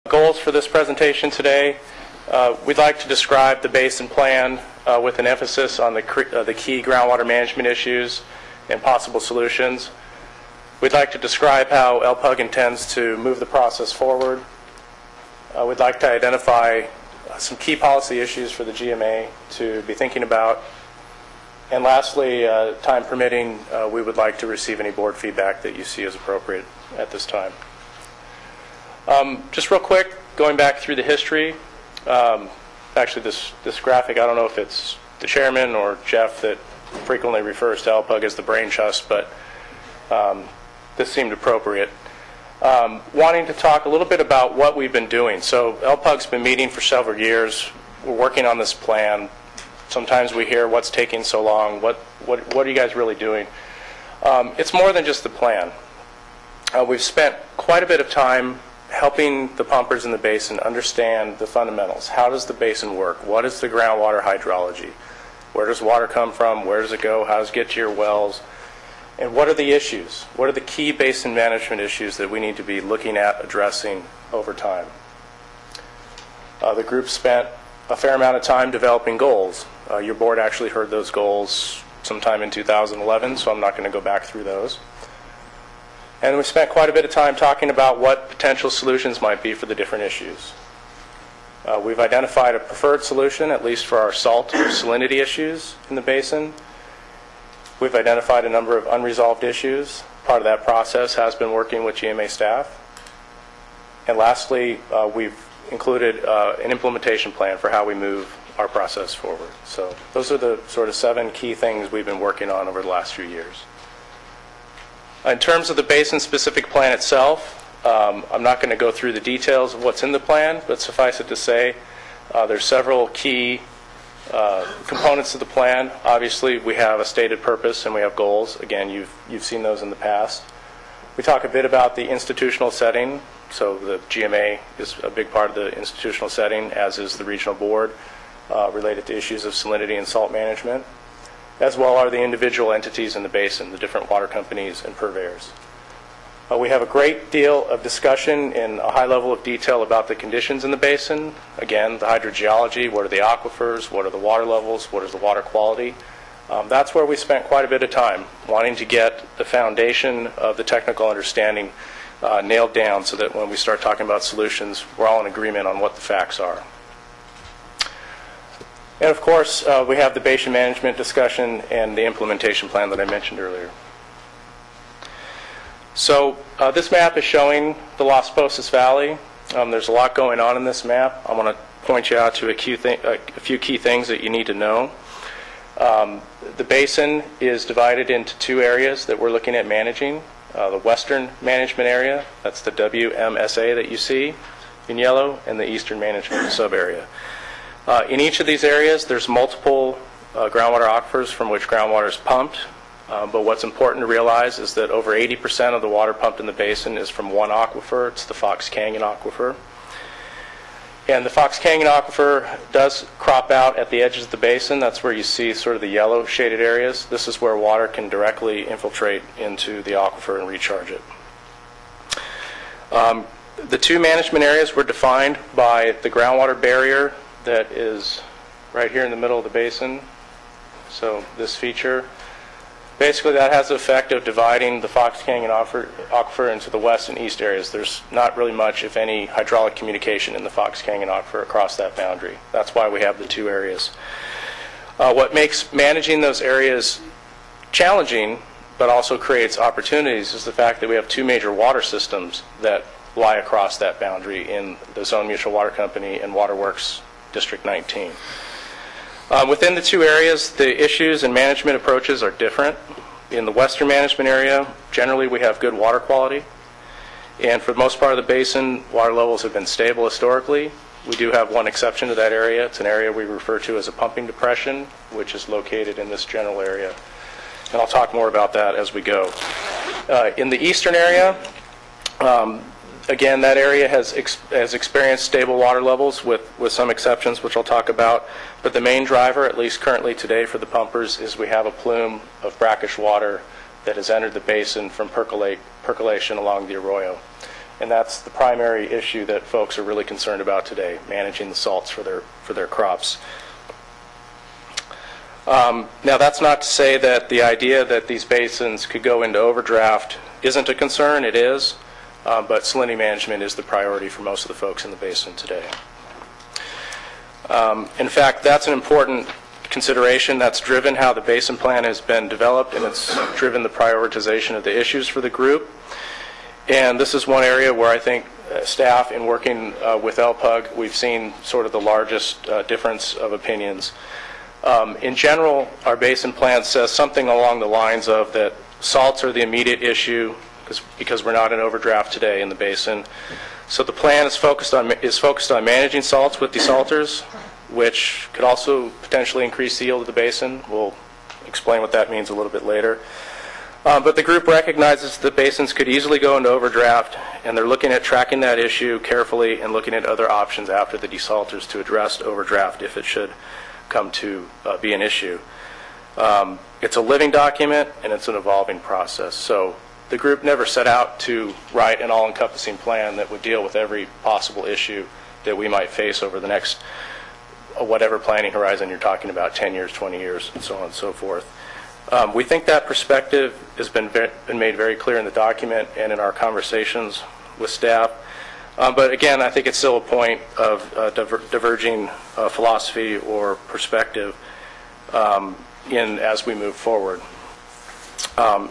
Goals for this presentation today. We'd like to describe the basin plan with an emphasis on the key groundwater management issues and possible solutions. We'd like to describe how LPUG intends to move the process forward. We'd like to identify some key policy issues for the GMA to be thinking about. And lastly, time permitting, we would like to receive any board feedback that you see as appropriate at this time. Just real quick, going back through the history, actually this graphic, I don't know if it's the chairman or Jeff that frequently refers to LPUG as the brain trust, but this seemed appropriate. Wanting to talk a little bit about what we've been doing. So LPUG's been meeting for several years. We're working on this plan. Sometimes we hear, what's taking so long? What are you guys really doing? It's more than just the plan. We've spent quite a bit of time helping the pumpers in the basin understand the fundamentals. How does the basin work? What is the groundwater hydrology? Where does water come from? Where does it go? How does it get to your wells? And what are the issues? What are the key basin management issues that we need to be looking at addressing over time? The group spent a fair amount of time developing goals. Your board actually heard those goals sometime in 2011, so I'm not going to go back through those. And we spent quite a bit of time talking about what potential solutions might be for the different issues. We've identified a preferred solution, at least for our salt or salinity issues in the basin. We've identified a number of unresolved issues. Part of that process has been working with GMA staff. And lastly, we've included an implementation plan for how we move our process forward. So those are the sort of 7 key things we've been working on over the last few years. In terms of the basin-specific plan itself, I'm not going to go through the details of what's in the plan, but suffice it to say, there's several key components of the plan. Obviously, we have a stated purpose and we have goals. Again, you've seen those in the past. We talk a bit about the institutional setting. So the GMA is a big part of the institutional setting, as is the regional board, related to issues of salinity and salt management, as well are the individual entities in the basin, the different water companies and purveyors. We have a great deal of discussion in a high level of detail about the conditions in the basin. Again, the hydrogeology, what are the aquifers, what are the water levels, what is the water quality. That's where we spent quite a bit of time, wanting to get the foundation of the technical understanding nailed down so that when we start talking about solutions, we're all in agreement on what the facts are. And of course, we have the basin management discussion and the implementation plan that I mentioned earlier. So this map is showing the Las Posas Valley. There's a lot going on in this map. I want to point you out to a few key things that you need to know. The basin is divided into 2 areas that we're looking at managing. The western management area, that's the WMSA that you see in yellow, and the eastern management sub-area. In each of these areas, there's multiple groundwater aquifers from which groundwater is pumped. But what's important to realize is that over 80% of the water pumped in the basin is from one aquifer. It's the Fox Canyon aquifer. And the Fox Canyon aquifer does crop out at the edges of the basin. That's where you see sort of the yellow shaded areas. This is where water can directly infiltrate into the aquifer and recharge it. The 2 management areas were defined by the groundwater barrier that is right here in the middle of the basin. So this feature, basically that has the effect of dividing the Fox Canyon aquifer into the west and east areas. There's not really much, if any, hydraulic communication in the Fox Canyon aquifer across that boundary. That's why we have the 2 areas. What makes managing those areas challenging, but also creates opportunities, is the fact that we have 2 major water systems that lie across that boundary in the Zone Mutual Water Company and Waterworks District 19. Within the 2 areas, the issues and management approaches are different. In the western management area, generally we have good water quality. And for the most part of the basin, water levels have been stable historically. We do have one exception to that area. It's an area we refer to as a pumping depression, which is located in this general area. And I'll talk more about that as we go. In the eastern area, again, that area has experienced stable water levels with some exceptions, which I'll talk about. But the main driver, at least currently today for the pumpers, is we have a plume of brackish water that has entered the basin from percolation along the arroyo. And that's the primary issue that folks are really concerned about today, managing the salts for their crops. Now, that's not to say that the idea that these basins could go into overdraft isn't a concern. It is, but salinity management is the priority for most of the folks in the basin today. In fact, that's an important consideration. That's driven how the basin plan has been developed, and it's driven the prioritization of the issues for the group. And this is one area where I think staff, in working with LPUG, we've seen sort of the largest difference of opinions. In general, our basin plan says something along the lines of that salts are the immediate issue because we're not in overdraft today in the basin. So the plan is focused on managing salts with desalters, which could also potentially increase the yield of the basin. We'll explain what that means a little bit later. But the group recognizes that basins could easily go into overdraft, and they're looking at tracking that issue carefully and looking at other options after the desalters to address overdraft if it should come to be an issue. It's a living document, and it's an evolving process. So the group never set out to write an all-encompassing plan that would deal with every possible issue that we might face over the next whatever planning horizon you're talking about, 10 years, 20 years, and so on and so forth. We think that perspective has been made very clear in the document and in our conversations with staff. But again, I think it's still a point of diverging philosophy or perspective as we move forward.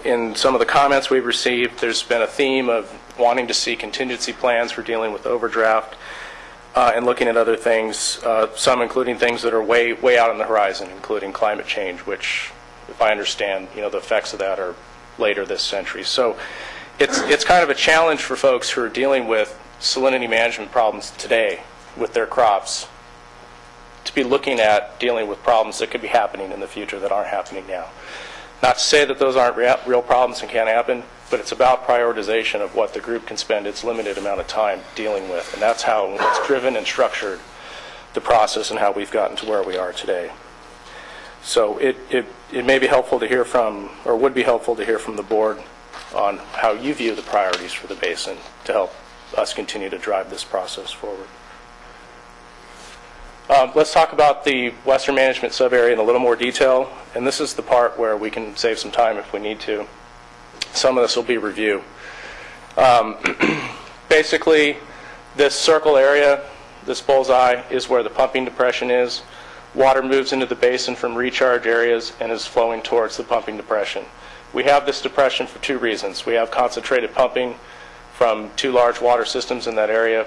In some of the comments we've received, there's been a theme of wanting to see contingency plans for dealing with overdraft and looking at other things, some including things that are way out on the horizon, including climate change, which, if I understand, the effects of that are later this century. So it's kind of a challenge for folks who are dealing with salinity management problems today with their crops to be looking at dealing with problems that could be happening in the future that aren't happening now. Not to say that those aren't real problems and can't happen, but it's about prioritization of what the group can spend its limited amount of time dealing with. And that's how it's driven and structured the process and how we've gotten to where we are today. So it may be helpful to hear from, or would be helpful to hear from the board on how you view the priorities for the basin to help us continue to drive this process forward. Let's talk about the Western Management Sub-area in a little more detail, and this is the part where we can save some time if we need to. Some of this will be review. Basically, this circle area, this bullseye, is where the pumping depression is. Water moves into the basin from recharge areas and is flowing towards the pumping depression. We have this depression for two reasons. We have concentrated pumping from two large water systems in that area,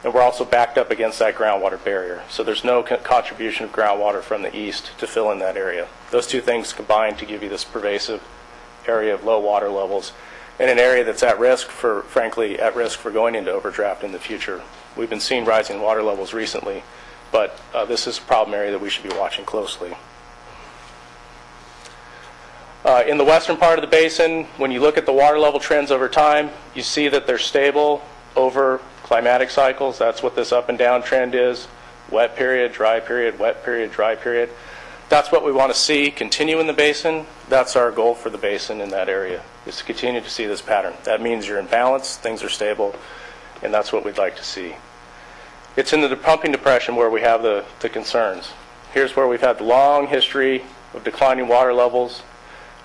and we're also backed up against that groundwater barrier. So there's no contribution of groundwater from the east to fill in that area. Those two things combine to give you this pervasive area of low water levels and an area that's at risk for, frankly, at risk for going into overdraft in the future. We've been seeing rising water levels recently, but this is a problem area that we should be watching closely. In the western part of the basin, when you look at the water level trends over time, you see that they're stable over climatic cycles. That's what this up and down trend is. Wet period, dry period, wet period, dry period. That's what we want to see continue in the basin. That's our goal for the basin in that area, is to continue to see this pattern. That means you're in balance, things are stable, and that's what we'd like to see. It's in the pumping depression where we have the concerns. Here's where we've had the long history of declining water levels.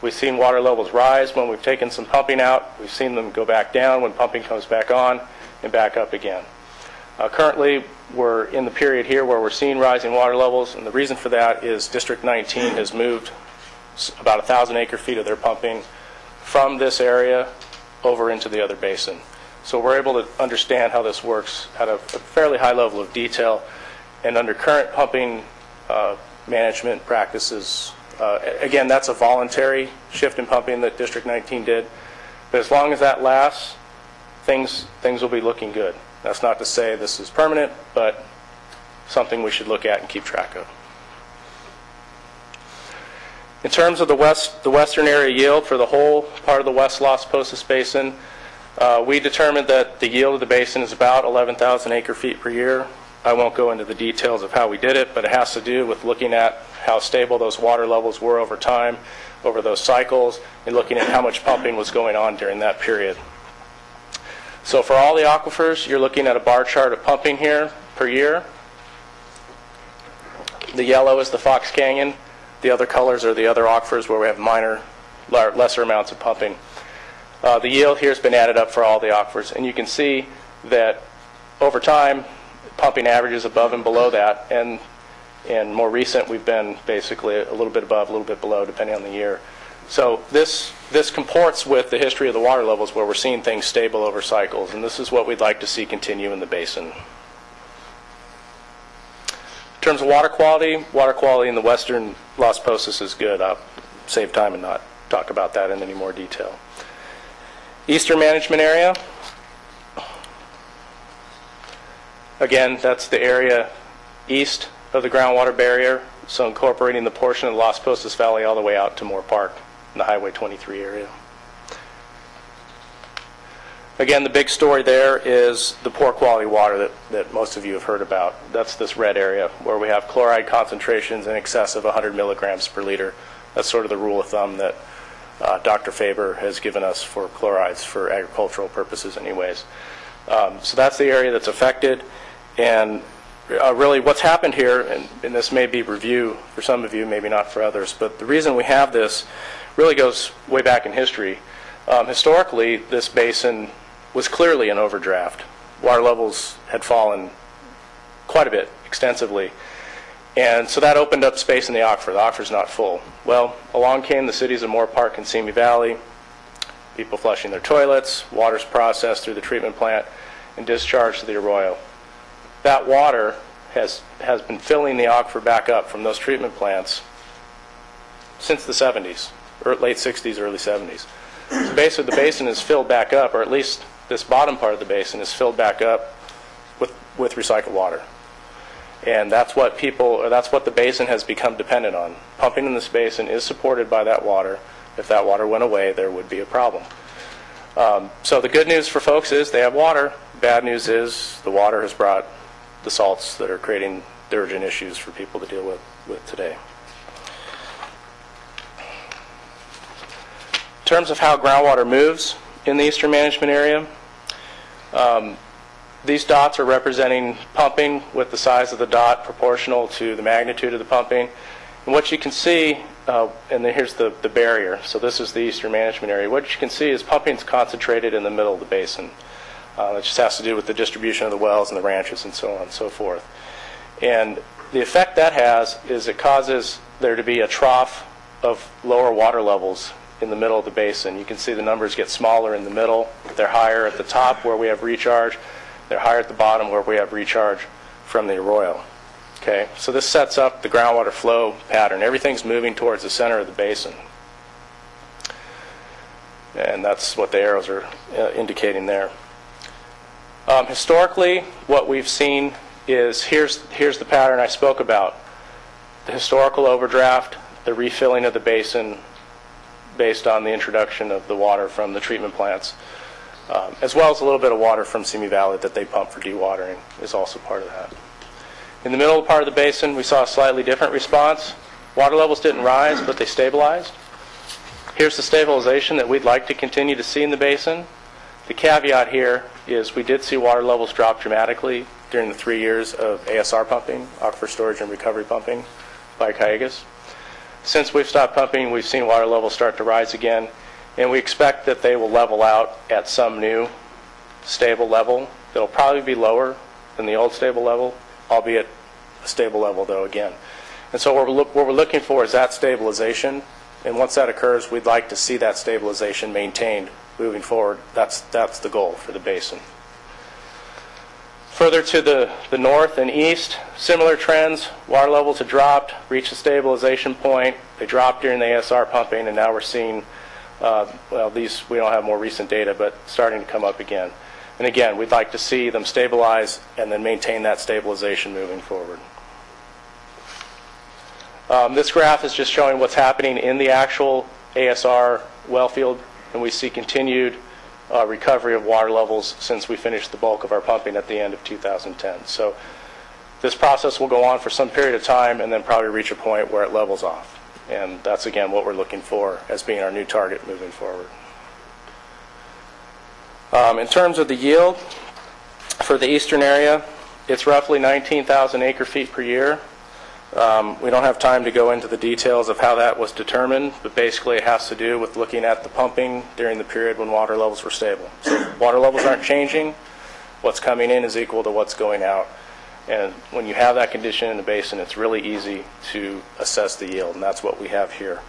We've seen water levels rise when we've taken some pumping out. We've seen them go back down when pumping comes back on and back up again. Currently, we're in the period here where we're seeing rising water levels, and the reason for that is District 19 has moved about 1,000 acre-feet of their pumping from this area over into the other basin. So we're able to understand how this works at a fairly high level of detail, and under current pumping management practices, again, that's a voluntary shift in pumping that District 19 did, but as long as that lasts, things will be looking good. That's not to say this is permanent, but something we should look at and keep track of. In terms of the western area yield for the whole part of the West Los Posas Basin, we determined that the yield of the basin is about 11,000 acre-feet per year. I won't go into the details of how we did it, but it has to do with looking at how stable those water levels were over time, over those cycles, and looking at how much pumping was going on during that period. So for all the aquifers, you're looking at a bar chart of pumping here per year. The yellow is the Fox Canyon. The other colors are the other aquifers where we have lesser amounts of pumping. The yield here has been added up for all the aquifers, and you can see that over time, pumping averages above and below that, and more recent, we've been basically a little bit above, a little bit below, depending on the year. So this comports with the history of the water levels, where we're seeing things stable over cycles, and this is what we'd like to see continue in the basin. In terms of water quality in the western Las Posas is good. I'll save time and not talk about that in any more detail. Eastern management area. Again, that's the area east of the groundwater barrier, so incorporating the portion of the Las Posas Valley all the way out to Moore Park in the Highway 23 area. Again, the big story there is the poor quality water that most of you have heard about. That's this red area where we have chloride concentrations in excess of 100 milligrams per liter. That's sort of the rule of thumb that Dr. Faber has given us for chlorides for agricultural purposes anyways. So that's the area that's affected. And really what's happened here, and this may be review for some of you, maybe not for others, but the reason we have this really goes way back in history. Historically, this basin was clearly an overdraft. Water levels had fallen quite a bit, extensively. And so that opened up space in the aquifer. The aquifer's not full. Well, along came the cities of Moore Park and Simi Valley, people flushing their toilets, water's processed through the treatment plant, and discharged to the arroyo. That water has been filling the aquifer back up from those treatment plants since the 70s, or late 60s, early 70s. So basically the basin is filled back up, or at least this bottom part of the basin is filled back up with recycled water. And that's what the basin has become dependent on. Pumping in this basin is supported by that water. If that water went away, there would be a problem. So the good news for folks is they have water. Bad news is the water has brought the salts that are creating the urgent issues for people to deal with today. In terms of how groundwater moves in the eastern management area, these dots are representing pumping with the size of the dot proportional to the magnitude of the pumping. And what you can see, and then here's the barrier, so this is the eastern management area. What you can see is pumping's concentrated in the middle of the basin. It just has to do with the distribution of the wells and the ranches and so on and so forth. And the effect that has is it causes there to be a trough of lower water levels in the middle of the basin. You can see the numbers get smaller in the middle. They're higher at the top where we have recharge. They're higher at the bottom where we have recharge from the arroyo. Okay, so this sets up the groundwater flow pattern. Everything's moving towards the center of the basin. And that's what the arrows are indicating there. Historically, what we've seen is here's the pattern I spoke about. The historical overdraft, the refilling of the basin based on the introduction of the water from the treatment plants, as well as a little bit of water from Simi Valley that they pump for dewatering is also part of that. In the middle part of the basin, we saw a slightly different response. Water levels didn't rise, but they stabilized. Here's the stabilization that we'd like to continue to see in the basin. The caveat here is we did see water levels drop dramatically during the 3 years of ASR pumping, aquifer storage and recovery pumping by Cayugas. Since we've stopped pumping, we've seen water levels start to rise again, and we expect that they will level out at some new stable level. It'll probably be lower than the old stable level, albeit a stable level though again. And so what we're looking for is that stabilization, and once that occurs, we'd like to see that stabilization maintained moving forward. That's the goal for the basin. Further to the north and east, similar trends. Water levels have dropped, reached a stabilization point. They dropped during the ASR pumping, and now we're seeing, well, these, we don't have more recent data, but starting to come up again. And again, we'd like to see them stabilize and then maintain that stabilization moving forward. This graph is just showing what's happening in the actual ASR well field, and we see continued recovery of water levels since we finished the bulk of our pumping at the end of 2010. So this process will go on for some period of time and then probably reach a point where it levels off. And that's, again, what we're looking for as being our new target moving forward. In terms of the yield, for the eastern area, it's roughly 19,000 acre-feet per year. We don't have time to go into the details of how that was determined, but basically it has to do with looking at the pumping during the period when water levels were stable. So if water levels aren't changing, what's coming in is equal to what's going out. And when you have that condition in the basin, it's really easy to assess the yield, and that's what we have here.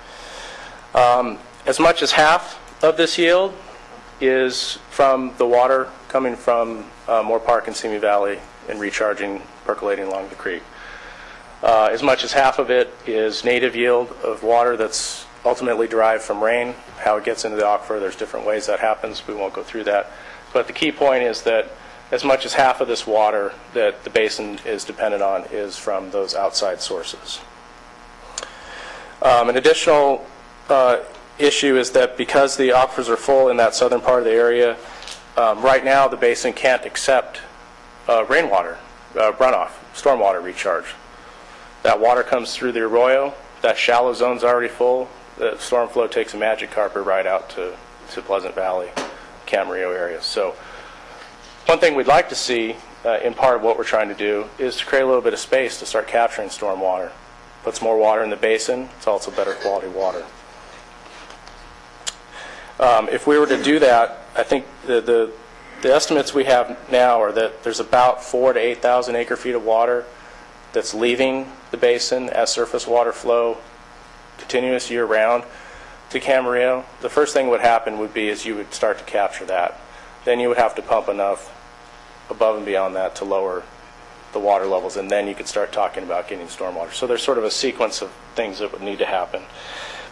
As much as half of this yield is from the water coming from Moore Park and Simi Valley and recharging, percolating along the creek. As much as half of it is native yield of water that's ultimately derived from rain. How it gets into the aquifer, there's different ways that happens. We won't go through that. But the key point is that as much as half of this water that the basin is dependent on is from those outside sources. An additional issue is that because the aquifers are full in that southern part of the area, right now the basin can't accept rainwater, runoff, stormwater recharge. That water comes through the arroyo. That shallow zone's already full. The storm flow takes a magic carpet right out to Pleasant Valley, Camarillo area. So one thing we'd like to see in part of what we're trying to do is to create a little bit of space to start capturing storm water. Puts more water in the basin. It's also better quality water. If we were to do that, I think the estimates we have now are that there's about 4,000 to 8,000 acre-feet of water that's leaving the basin as surface water flow continuous year-round to Camarillo. The first thing that would happen would be is you would start to capture that. Then you would have to pump enough above and beyond that to lower the water levels, and then you could start talking about getting stormwater. So there's sort of a sequence of things that would need to happen.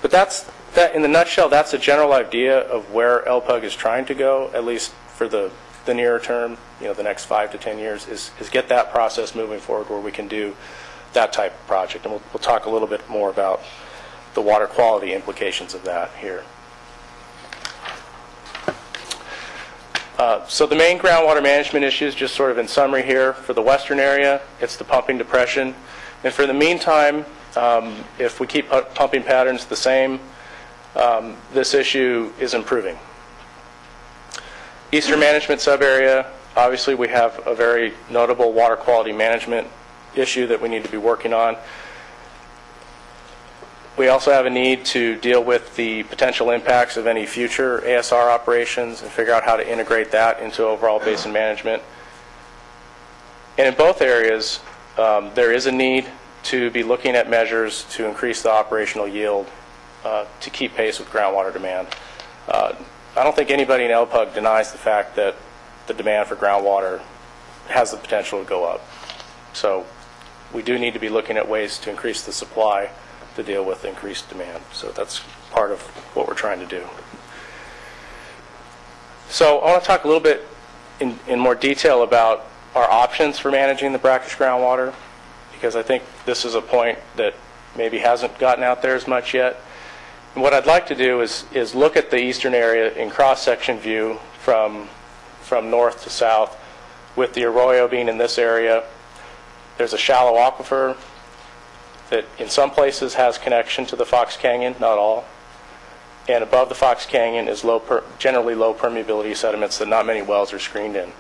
But that, in the nutshell, that's a general idea of where LPUG is trying to go, at least for the nearer term, the next 5 to 10 years, is get that process moving forward where we can do that type of project. And we'll talk a little bit more about the water quality implications of that here. So the main groundwater management issues, just sort of in summary here, for the western area, it's the pumping depression. And for the meantime, if we keep pumping patterns the same, this issue is improving. Eastern management subarea, obviously we have a very notable water quality management issue that we need to be working on. We also have a need to deal with the potential impacts of any future ASR operations and figure out how to integrate that into overall basin management. And in both areas, there is a need to be looking at measures to increase the operational yield to keep pace with groundwater demand. I don't think anybody in LPUG denies the fact that the demand for groundwater has the potential to go up. So we do need to be looking at ways to increase the supply to deal with increased demand. So that's part of what we're trying to do. So I want to talk a little bit in more detail about our options for managing the brackish groundwater, because I think this is a point that maybe hasn't gotten out there as much yet. And what I'd like to do is look at the eastern area in cross-section view from north to south, with the arroyo being in this area. There's a shallow aquifer that in some places has connection to the Fox Canyon, not all. And above the Fox Canyon is generally low permeability sediments that not many wells are screened in.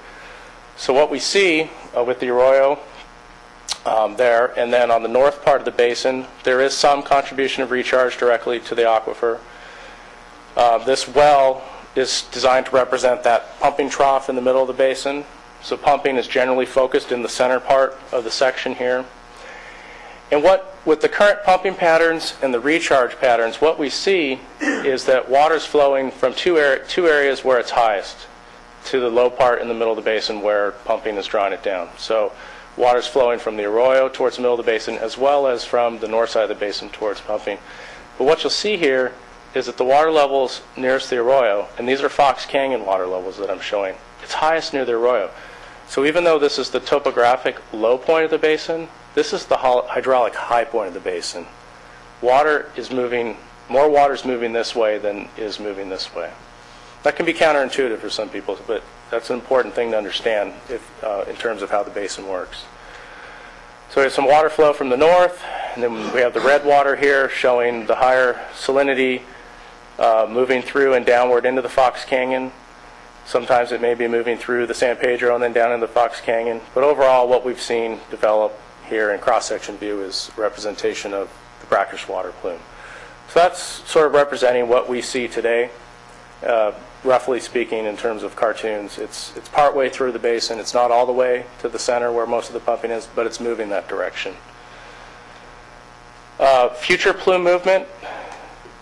So what we see with the arroyo there, and then on the north part of the basin, there is some contribution of recharge directly to the aquifer. This well is designed to represent that pumping trough in the middle of the basin. So pumping is generally focused in the center part of the section here. And with the current pumping patterns and the recharge patterns, what we see is that water's flowing from two areas where it's highest to the low part in the middle of the basin where pumping is drawing it down. So water's flowing from the arroyo towards the middle of the basin, as well as from the north side of the basin towards pumping. But what you'll see here is that the water levels nearest the arroyo, and these are Fox Canyon water levels that I'm showing, it's highest near the arroyo. So even though this is the topographic low point of the basin, this is the hydraulic high point of the basin. Water is moving, more water is moving this way than is moving this way. That can be counterintuitive for some people, but that's an important thing to understand in terms of how the basin works. So we have some water flow from the north, and then we have the red water here showing the higher salinity moving through and downward into the Fox Canyon. Sometimes it may be moving through the San Pedro and then down into Fox Canyon. But overall, what we've seen develop here in cross-section view is representation of the brackish water plume. So that's sort of representing what we see today. Roughly speaking, in terms of cartoons, it's partway through the basin. It's not all the way to the center where most of the pumping is, but it's moving that direction. Future plume movement,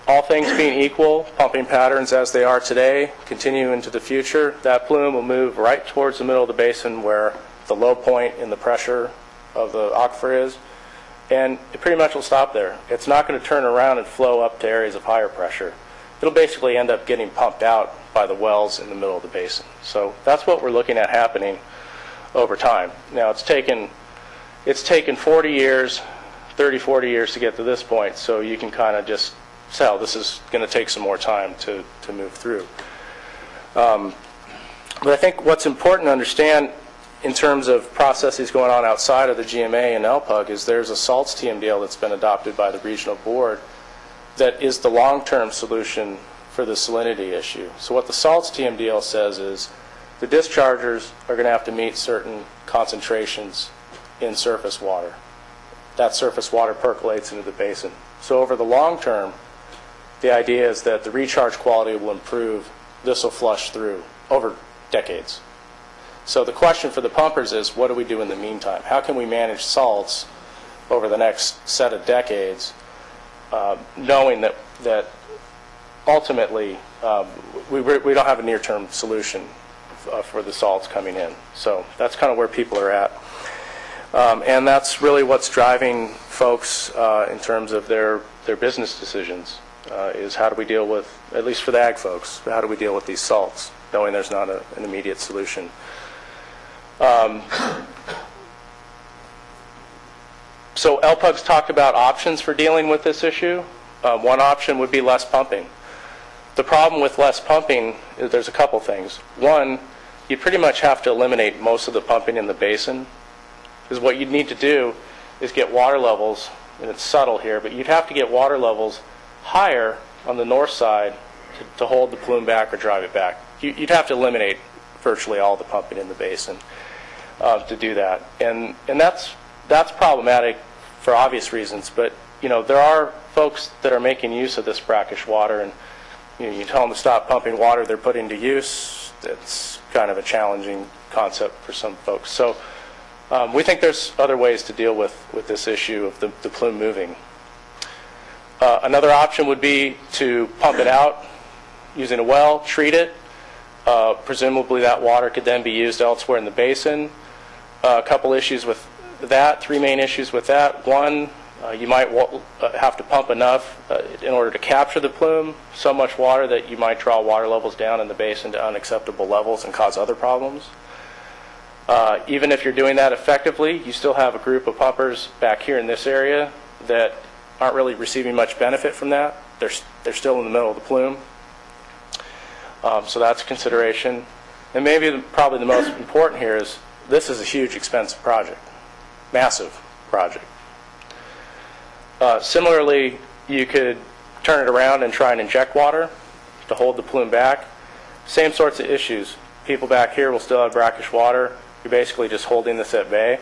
all things being equal, pumping patterns as they are today continue into the future. That plume will move right towards the middle of the basin where the low point in the pressure of the aquifer is, and it pretty much will stop there. It's not going to turn around and flow up to areas of higher pressure. It'll basically end up getting pumped out by the wells in the middle of the basin. So that's what we're looking at happening over time. Now it's taken 40 years, 30, 40 years to get to this point, so you can kind of just tell this is going to take some more time to move through. But I think what's important to understand in terms of processes going on outside of the GMA and LPUG is there's a salts TMDL that's been adopted by the regional board that is the long-term solution for the salinity issue. So what the salts TMDL says is the dischargers are going to have to meet certain concentrations in surface water. That surface water percolates into the basin. So over the long term, the idea is that the recharge quality will improve. This will flush through over decades. So the question for the pumpers is, what do we do in the meantime? How can we manage salts over the next set of decades, knowing that ultimately we don't have a near-term solution for the salts coming in. So that's kind of where people are at. And that's really what's driving folks in terms of their business decisions, is how do we deal with, at least for the ag folks, how do we deal with these salts, knowing there's not an immediate solution. So LPUG's talked about options for dealing with this issue. One option would be less pumping. The problem with less pumping is there's a couple things. One, you pretty much have to eliminate most of the pumping in the basin, because what you'd need to do is get water levels, and it's subtle here, but you'd have to get water levels higher on the north side to hold the plume back or drive it back. You'd have to eliminate virtually all the pumping in the basin to do that, and that's problematic for obvious reasons. But there are folks that are making use of this brackish water, and you tell them to stop pumping water they're putting to use. It's kind of a challenging concept for some folks. So we think there's other ways to deal with this issue of the plume moving. Another option would be to pump it out using a well, treat it. Presumably that water could then be used elsewhere in the basin. A couple issues with that, three main issues with that. One, you might have to pump enough in order to capture the plume, so much water that you might draw water levels down in the basin to unacceptable levels and cause other problems. Even if you're doing that effectively, you still have a group of pumpers back here in this area that aren't really receiving much benefit from that. They're still in the middle of the plume. So that's a consideration. And maybe probably the most important here is this is a huge, expensive project, massive project. Similarly, you could turn it around and try and inject water to hold the plume back. Same sorts of issues. People back here will still have brackish water. You're basically just holding this at bay.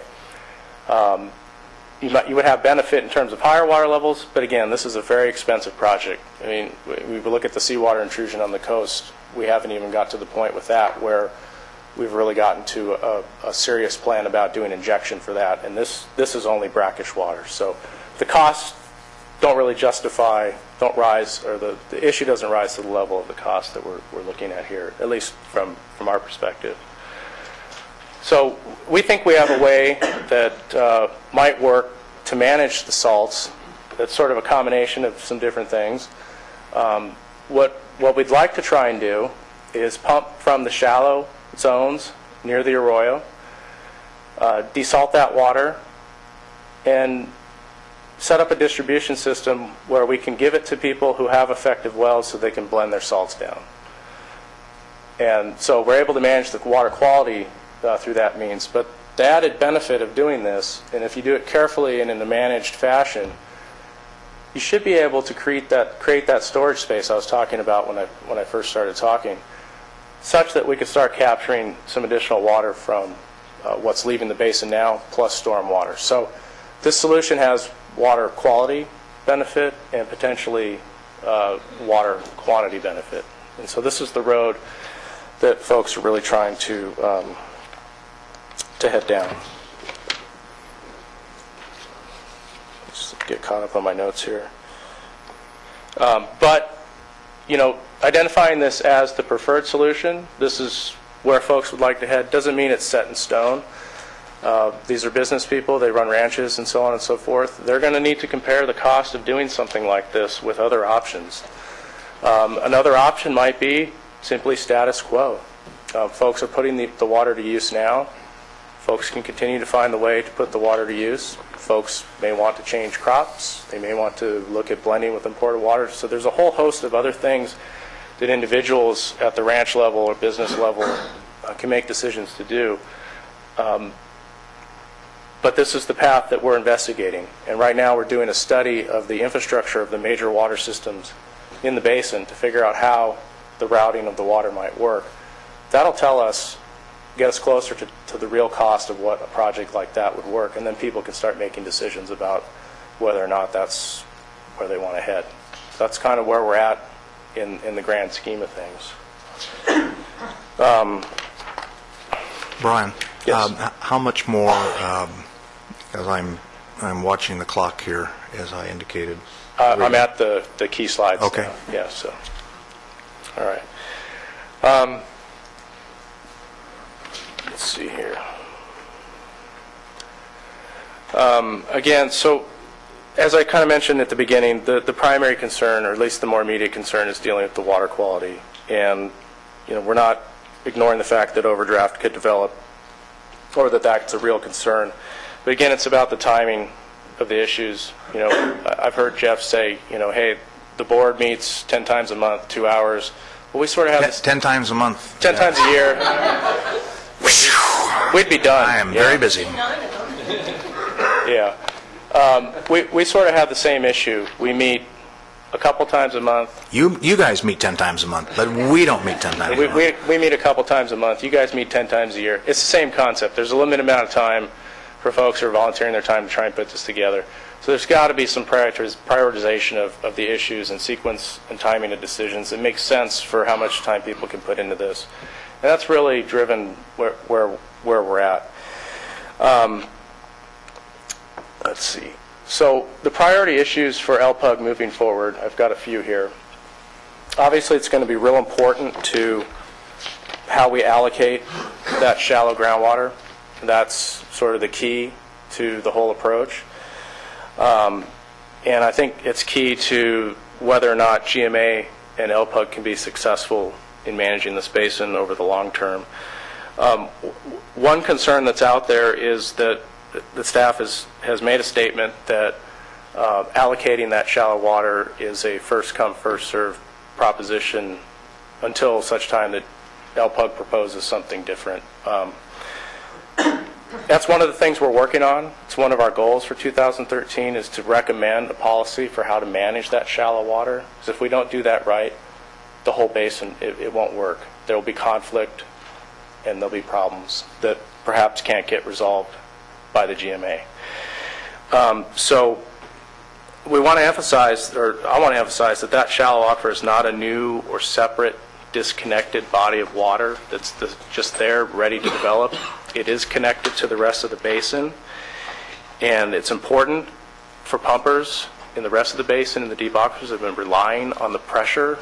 You would have benefit in terms of higher water levels, but again, this is a very expensive project. I mean, we look at the seawater intrusion on the coast. We haven't even got to the point with that where we've really gotten to a serious plan about doing injection for that, and this is only brackish water. So the costs don't really don't rise, or the issue doesn't rise to the level of the cost that we're looking at here, at least from our perspective. So we think we have a way that might work to manage the salts. That's sort of a combination of some different things. What we'd like to try and do is pump from the shallow zones near the arroyo, desalt that water, and set up a distribution system where we can give it to people who have effective wells so they can blend their salts down. And so we're able to manage the water quality through that means. But the added benefit of doing this, and if you do it carefully and in a managed fashion, you should be able to create that storage space I was talking about when I first started talking. such that we could start capturing some additional water from what's leaving the basin now, plus storm water. So this solution has water quality benefit and potentially water quantity benefit. And so this is the road that folks are really trying to head down. Just get caught up on my notes here. But, you know, identifying this as the preferred solution, this is where folks would like to head, doesn't mean it's set in stone. These are business people, they run ranches and so on and so forth. They're going to need to compare the cost of doing something like this with other options. Another option might be simply status quo. Folks are putting the water to use now. Folks can continue to find the way to put the water to use. Folks may want to change crops. They may want to look at blending with imported water. So there's a whole host of other things that individuals at the ranch level or business level can make decisions to do. But this is the path that we're investigating. And right now we're doing a study of the infrastructure of the major water systems in the basin to figure out how the routing of the water might work. That'll tell us, get us closer to the real cost of what a project like that would work, and then people can start making decisions about whether or not that's where they want to head. So that's kind of where we're at in the grand scheme of things. Brian, yes. How much more, as I'm watching the clock here, as I indicated. I'm at the key slides. Okay. Now. Yeah, so. All right. Let's see here. Again, so as I kind of mentioned at the beginning, the primary concern, or at least the more immediate concern, is dealing with the water quality. And, you know, we're not ignoring the fact that overdraft could develop, or that that's a real concern. But again, it's about the timing of the issues. You know, I've heard Jeff say, you know, hey, the board meets 10 times a month, 2 hours. Well, we sort of have this 10 times a month. 10 times a year. We'd be done. I am very busy. Yeah. We sort of have the same issue. We meet a couple times a month. You guys meet 10 times a month, but we don't meet 10 times a month. We meet a couple times a month. You guys meet 10 times a year. It's the same concept. There's a limited amount of time for folks who are volunteering their time to try and put this together. So there's got to be some prioritization of the issues and sequence and timing of decisions. It makes sense for how much time people can put into this. And that's really driven where we're at. Let's see. So the priority issues for LPUG moving forward, I've got a few here. Obviously, it's going to be real important to how we allocate that shallow groundwater. That's sort of the key to the whole approach. And I think it's key to whether or not GMA and LPUG can be successful in managing this basin over the long term. One concern that's out there is that the staff has made a statement that allocating that shallow water is a first-come, first-served proposition until such time that LPUG proposes something different. That's one of the things we're working on. It's one of our goals for 2013 is to recommend a policy for how to manage that shallow water. Because if we don't do that right, the whole basin, it won't work. There will be conflict and there'll be problems that perhaps can't get resolved by the GMA. So we want to emphasize, or I want to emphasize, that shallow aquifer is not a new or separate disconnected body of water that's just there ready to develop. It is connected to the rest of the basin, and it's important for pumpers in the rest of the basin and the deep aquifers have been relying on the pressure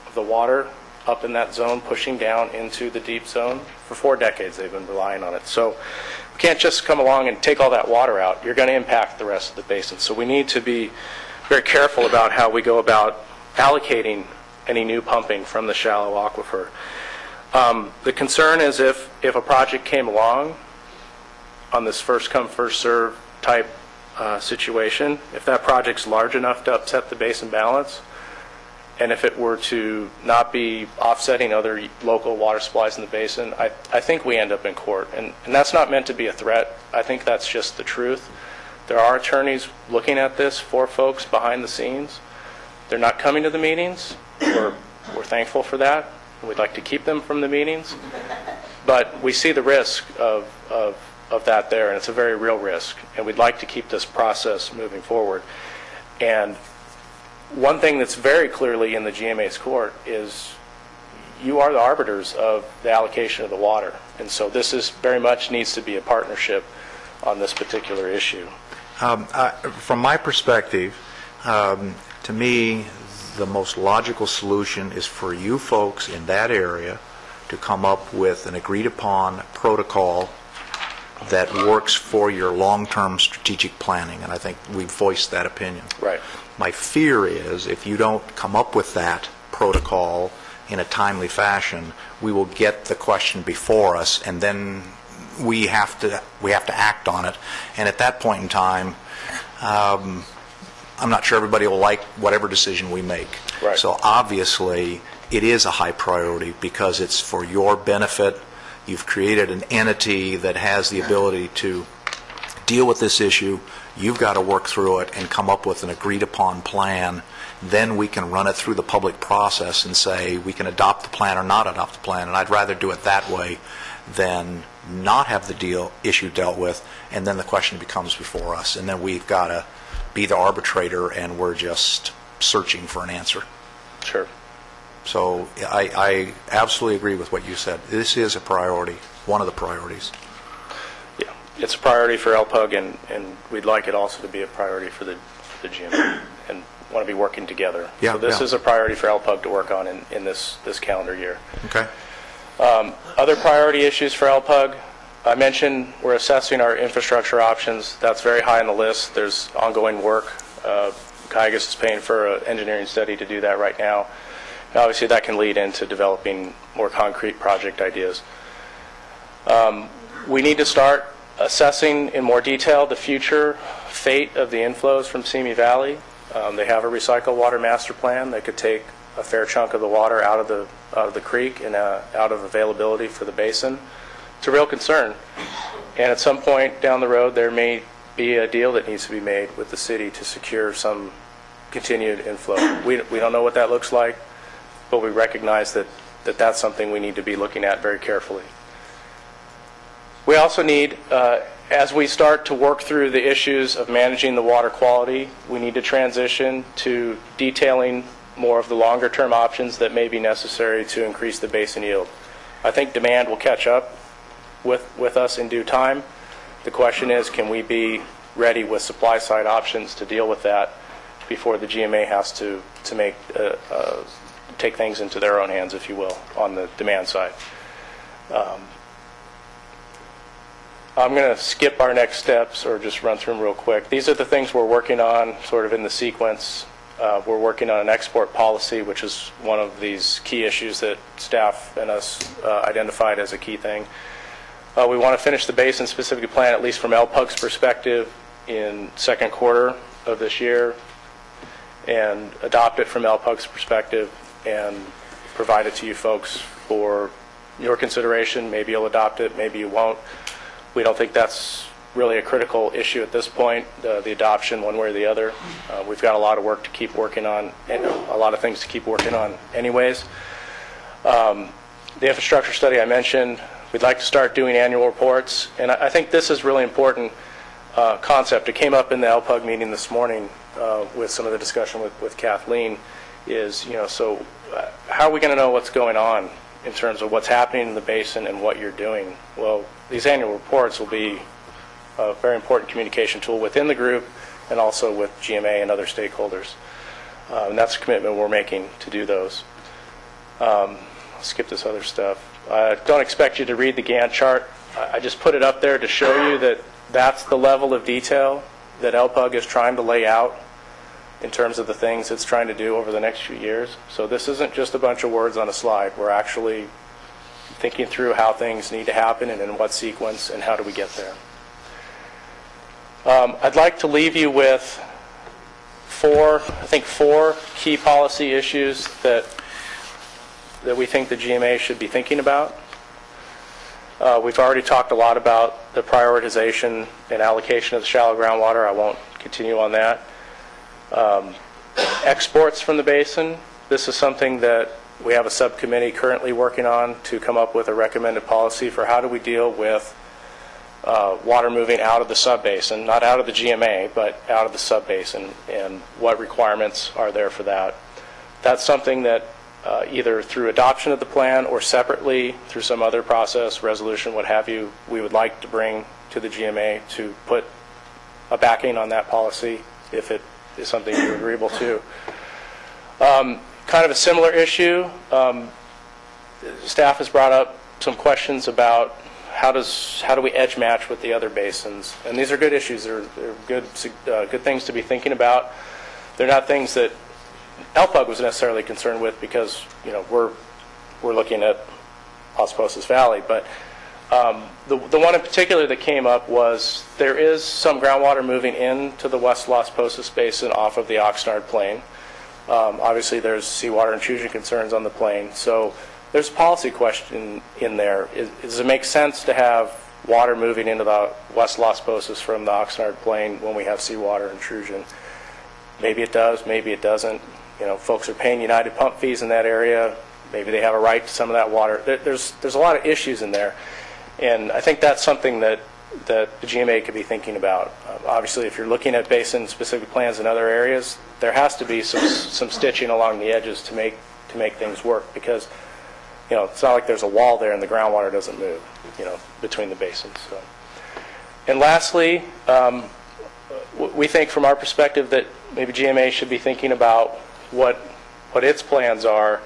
of the water up in that zone pushing down into the deep zone. For 4 decades they've been relying on it. So we can't just come along and take all that water out. You're going to impact the rest of the basin. So we need to be very careful about how we go about allocating any new pumping from the shallow aquifer. The concern is if a project came along on this first-come, first-served type situation, if that project's large enough to upset the basin balance, and if it were to not be offsetting other local water supplies in the basin, I think we end up in court. And that's not meant to be a threat. I think that's just the truth. There are attorneys looking at this for folks behind the scenes. They're not coming to the meetings. We're thankful for that. and we'd like to keep them from the meetings. But we see the risk of that there, and it's a very real risk, and we'd like to keep this process moving forward. And one thing that's very clearly in the GMA's court is you are the arbiters of the allocation of the water, and so this is very much needs to be a partnership on this particular issue. From my perspective, to me, the most logical solution is for you folks in that area to come up with an agreed-upon protocol that works for your long-term strategic planning, and I think we've voiced that opinion. Right. My fear is if you don't come up with that protocol in a timely fashion, we will get the question before us, and then we have to act on it. And at that point in time, I'm not sure everybody will like whatever decision we make. Right. So obviously, it is a high priority because it's for your benefit. You've created an entity that has the ability to deal with this issue. You've got to work through it and come up with an agreed-upon plan. Then we can run it through the public process and say we can adopt the plan or not adopt the plan. And I'd rather do it that way than not have the issue dealt with, and then the question becomes before us. And then we've got to be the arbitrator, and we're just searching for an answer. Sure. So I absolutely agree with what you said. This is a priority, one of the priorities. Yeah, it's a priority for LPUG, and we'd like it also to be a priority for the GMA, and want to be working together. Yeah, so this yeah. is a priority for LPUG to work on in this calendar year. Okay. Other priority issues for LPUG, I mentioned we're assessing our infrastructure options. That's very high on the list. There's ongoing work. Kaigas is paying for an engineering study to do that right now. And obviously, that can lead into developing more concrete project ideas. We need to start assessing in more detail the future fate of the inflows from Simi Valley. They have a recycled water master plan that could take a fair chunk of the water out of the creek and out of availability for the basin. It's a real concern. And at some point down the road, there may be a deal that needs to be made with the city to secure some continued inflow. We don't know what that looks like, but we recognize that that's something we need to be looking at very carefully. We also need, as we start to work through the issues of managing the water quality, we need to transition to detailing more of the longer-term options that may be necessary to increase the basin yield. I think demand will catch up with us in due time. The question is, can we be ready with supply-side options to deal with that before the GMA has to take things into their own hands, if you will, on the demand side. I'm going to skip our next steps or just run through them real quick. These are the things we're working on sort of in the sequence. We're working on an export policy, which is one of these key issues that staff and us identified as a key thing. We want to finish the basin-specific plan, at least from LPUG's perspective, in second quarter of this year, and adopt it from LPUG's perspective and provide it to you folks for your consideration. Maybe you'll adopt it, maybe you won't. We don't think that's really a critical issue at this point, the adoption one way or the other. We've got a lot of work to keep working on, and a lot of things to keep working on anyways. The infrastructure study I mentioned, we'd like to start doing annual reports, and I think this is really important concept. It came up in the LPUG meeting this morning with some of the discussion with Kathleen is, so how are we going to know what's going on in terms of what's happening in the basin and what you're doing? Well, these annual reports will be a very important communication tool within the group and also with GMA and other stakeholders. And that's a commitment we're making to do those. I'll skip this other stuff. I don't expect you to read the Gantt chart. I just put it up there to show you that that's the level of detail that LPUG is trying to lay out in terms of the things it's trying to do over the next few years. So this isn't just a bunch of words on a slide. We're actually thinking through how things need to happen and in what sequence and how do we get there. I'd like to leave you with four key policy issues that we think the GMA should be thinking about. We've already talked a lot about the prioritization and allocation of the shallow groundwater. I won't continue on that. Exports from the basin. This is something that we have a subcommittee currently working on to come up with a recommended policy for how do we deal with water moving out of the subbasin, not out of the GMA, but out of the subbasin, and what requirements are there for that. That's something that either through adoption of the plan or separately through some other process, resolution, what have you, we would like to bring to the GMA to put a backing on that policy if it is something you're agreeable to. Kind of a similar issue, staff has brought up some questions about how do we edge match with the other basins, and these are good issues. They're good things to be thinking about. They're not things that LPUG was necessarily concerned with because we're looking at Posas Valley, but the one in particular that came up was there is some groundwater moving into the West Las Posas Basin off of the Oxnard Plain. Obviously, there's seawater intrusion concerns on the plain, so there's a policy question in there. Does it make sense to have water moving into the West Las Posas from the Oxnard Plain when we have seawater intrusion? Maybe it does, maybe it doesn't. Folks are paying United pump fees in that area. Maybe they have a right to some of that water. There's a lot of issues in there, and I think that's something that the GMA could be thinking about. Obviously, if you're looking at basin-specific plans in other areas, there has to be some stitching along the edges to make things work, because it's not like there's a wall there and the groundwater doesn't move between the basins. So. And lastly, we think from our perspective that maybe GMA should be thinking about what its plans are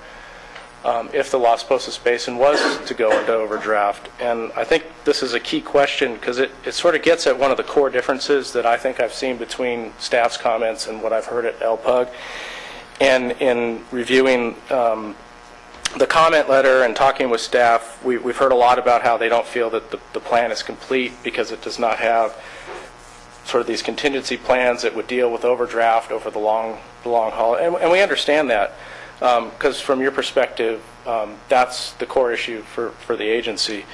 if the Las Posas Basin was to go into overdraft. And I think this is a key question because it sort of gets at one of the core differences that I think I've seen between staff's comments and what I've heard at LPUG. And in reviewing the comment letter and talking with staff, we've heard a lot about how they don't feel that the plan is complete because it does not have sort of these contingency plans that would deal with overdraft over the long haul. And we understand that because from your perspective, that's the core issue for the agency.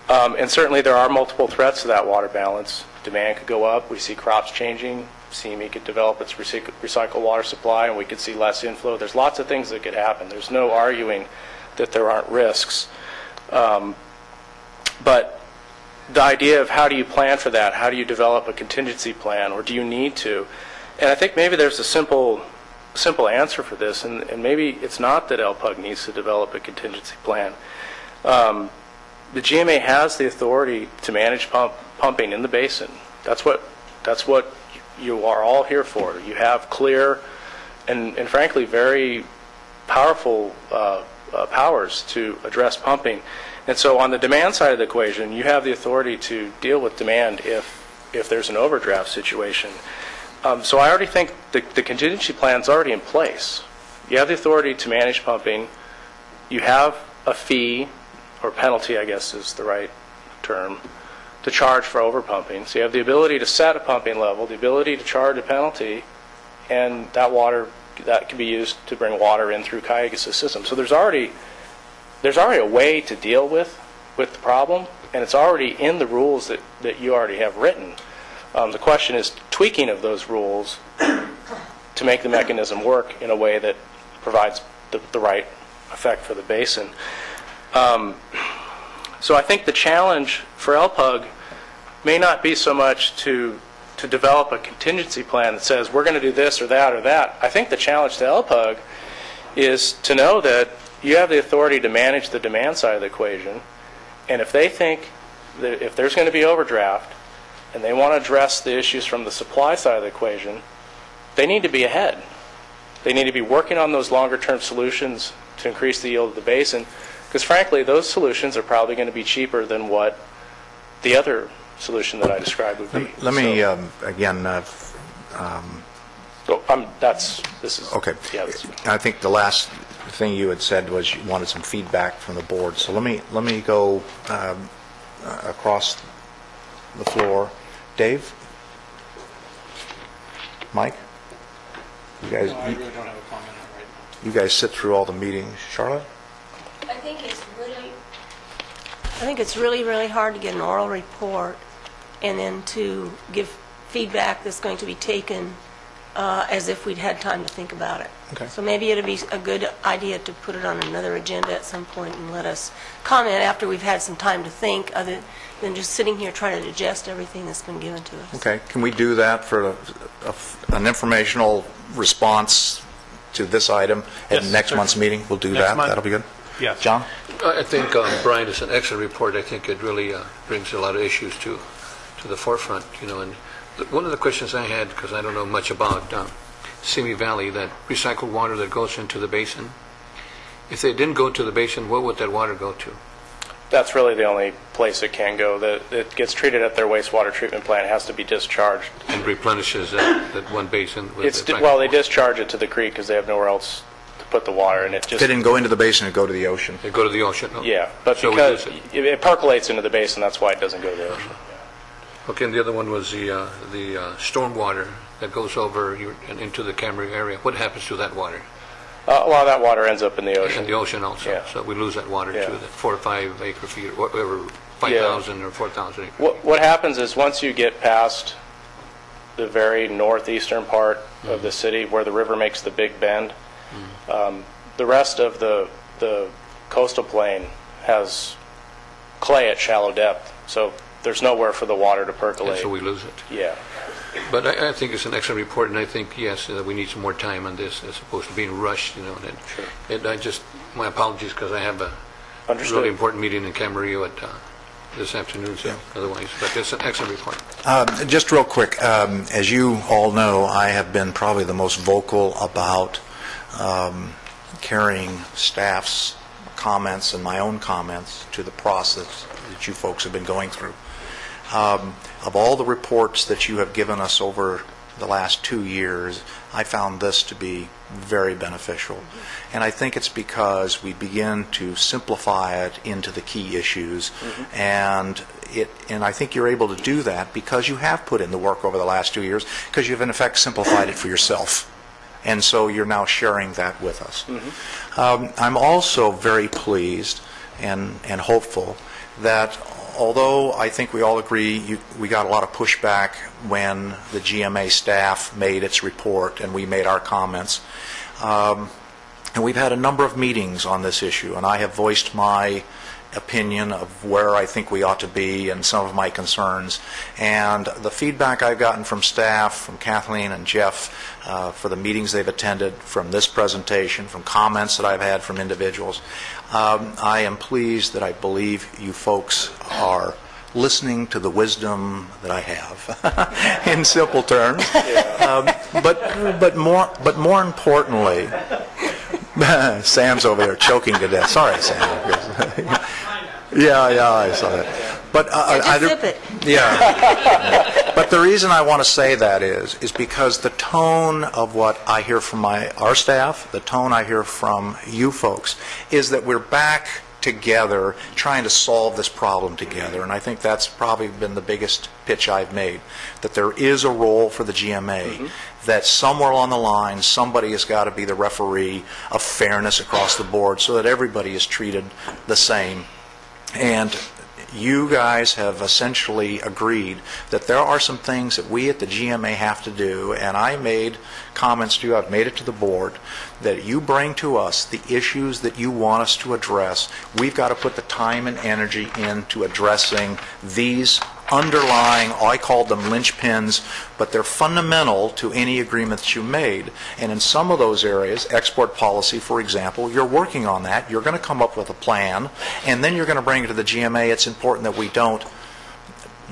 And certainly there are multiple threats to that water balance. Demand could go up. We see crops changing. CME could develop its recycled water supply, and we could see less inflow. There's lots of things that could happen. There's no arguing that there aren't risks. But the idea of how do you plan for that? How do you develop a contingency plan, or do you need to? And I think maybe there's a simple answer for this, and maybe it's not that LPUG needs to develop a contingency plan. The GMA has the authority to manage pumping in the basin. That's what you are all here for. You have clear and frankly very powerful powers to address pumping. And so on the demand side of the equation, you have the authority to deal with demand if there's an overdraft situation. So I already think the contingency plan is already in place. You have the authority to manage pumping. You have a fee, or penalty, I guess is the right term, to charge for overpumping. So you have the ability to set a pumping level, the ability to charge a penalty, and that water, that can be used to bring water in through Cayuga's system. So there's already a way to deal with the problem, and it's already in the rules that you already have written. The question is tweaking of those rules to make the mechanism work in a way that provides the right effect for the basin. So I think the challenge for LPUG may not be so much to develop a contingency plan that says we're going to do this or that or that. I think the challenge to LPUG is to know that you have the authority to manage the demand side of the equation, and if they think that if there's going to be overdraft and they want to address the issues from the supply side of the equation, they need to be ahead. They need to be working on those longer-term solutions to increase the yield of the basin, because frankly, those solutions are probably going to be cheaper than what the other solution that I described would be. Let me, again... this is... Okay. Yeah, I think the last thing you had said was you wanted some feedback from the board. So let me go across the floor. Dave? Mike? You guys, no, I really don't have a comment on it right now. You guys sit through all the meetings. Charlotte? I think it's really hard to get an oral report and then to give feedback that's going to be taken as if we'd had time to think about it. Okay. So maybe it'd be a good idea to put it on another agenda at some point and let us comment after we've had some time to think, other than just sitting here trying to digest everything that's been given to us. Okay, can we do that for an informational response to this item at Yes, next sir. month's meeting? We'll do Next that. month. That'll be good. Yes. John? I think, Bryan, it's an excellent report. I think it really brings a lot of issues to the forefront, and one of the questions I had, because I don't know much about Simi Valley, that recycled water that goes into the basin, if they didn't go to the basin, where would that water go to? That's really the only place it can go. It gets treated at their wastewater treatment plant. It has to be discharged. And replenishes that one basin? With Well, they discharge it to the creek because they have nowhere else to put the water, and it If just... it didn't go into the basin, it'd go to the ocean. They go to the ocean? No? Yeah, but So we because lose it percolates into the basin, that's why it doesn't go to the ocean. Okay, and the other one was the storm water that goes over and into the Camry area. What happens to that water? A lot of that water ends up in the ocean. In the ocean also. Yeah. So we lose that water Yeah. to that 4 or 5 acre feet, or whatever, 5,000 or 4,000 acre feet. What happens is once you get past the very northeastern part of the city where the river makes the big bend, the rest of the coastal plain has clay at shallow depth. So there's nowhere for the water to And percolate. so we lose it. Yeah. But I think it's an excellent report, and I think, yes, we need some more time on this as opposed to being rushed, And my apologies, because I have a Understood. really important meeting in Camarillo this afternoon, so otherwise, but it's an excellent report. Just real quick, as you all know, I have been probably the most vocal about carrying staff's comments and my own comments to the process that you folks have been going through. Of all the reports that you have given us over the last 2 years, I found this to be very beneficial. And I think it's because we begin to simplify it into the key issues. And I think you're able to do that because you have put in the work over the last 2 years, because you've in effect simplified it for yourself. And so you're now sharing that with us. I'm also very pleased and hopeful that although I think we all agree we got a lot of pushback when the GMA staff made its report and we made our comments, and we've had a number of meetings on this issue, and I have voiced my opinion of where I think we ought to be and some of my concerns. And the feedback I've gotten from staff, from Kathleen and Jeff, for the meetings they've attended, from this presentation, from comments that I've had from individuals, I am pleased that I believe you folks are listening to the wisdom that I have, in simple terms. But more importantly, Sam's over there choking to death. Sorry, Sam. Yeah, I saw that. But Just zip it. yeah. But the reason I want to say that is because the tone of what I hear from our staff, the tone I hear from you folks, is that we're back together trying to solve this problem together. And I think that's probably been the biggest pitch I've made, that there is a role for the GMA, that somewhere along the line somebody has got to be the referee of fairness across the board so that everybody is treated the same. And you guys have essentially agreed that there are some things that we at the GMA have to do, and I made comments to you, I've made it to the board, that you bring to us the issues that you want us to address. We've got to put the time and energy into addressing these underlying, I called them linchpins, but they're fundamental to any agreement that you made. And in some of those areas, export policy, for example, you're working on that. You're going to come up with a plan, and then you're going to bring it to the GMA. It's important that we don't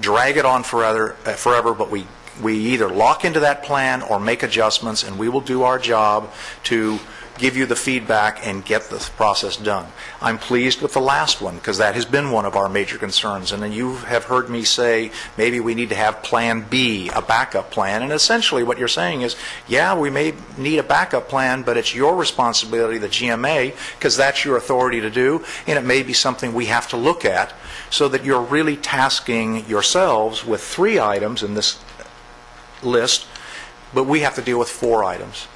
drag it on forever, but we either lock into that plan or make adjustments, and we will do our job to give you the feedback and get the process done. I'm pleased with the last one because that has been one of our major concerns. And then you have heard me say maybe we need to have plan B, a backup plan. And essentially what you're saying is, yeah, we may need a backup plan, but it's your responsibility, the GMA, because that's your authority to do. And it may be something we have to look at so that you're really tasking yourselves with 3 items in this list, but we have to deal with 4 items.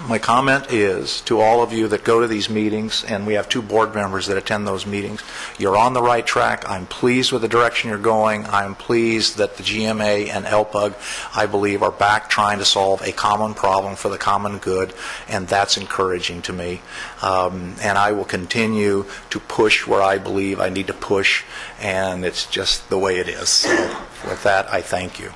My comment is to all of you that go to these meetings, and we have 2 board members that attend those meetings, you're on the right track. I'm pleased with the direction you're going. I'm pleased that the GMA and LPUG, I believe, are back trying to solve a common problem for the common good, and that's encouraging to me. And I will continue to push where I believe I need to push, and it's just the way it is. So with that, I thank you.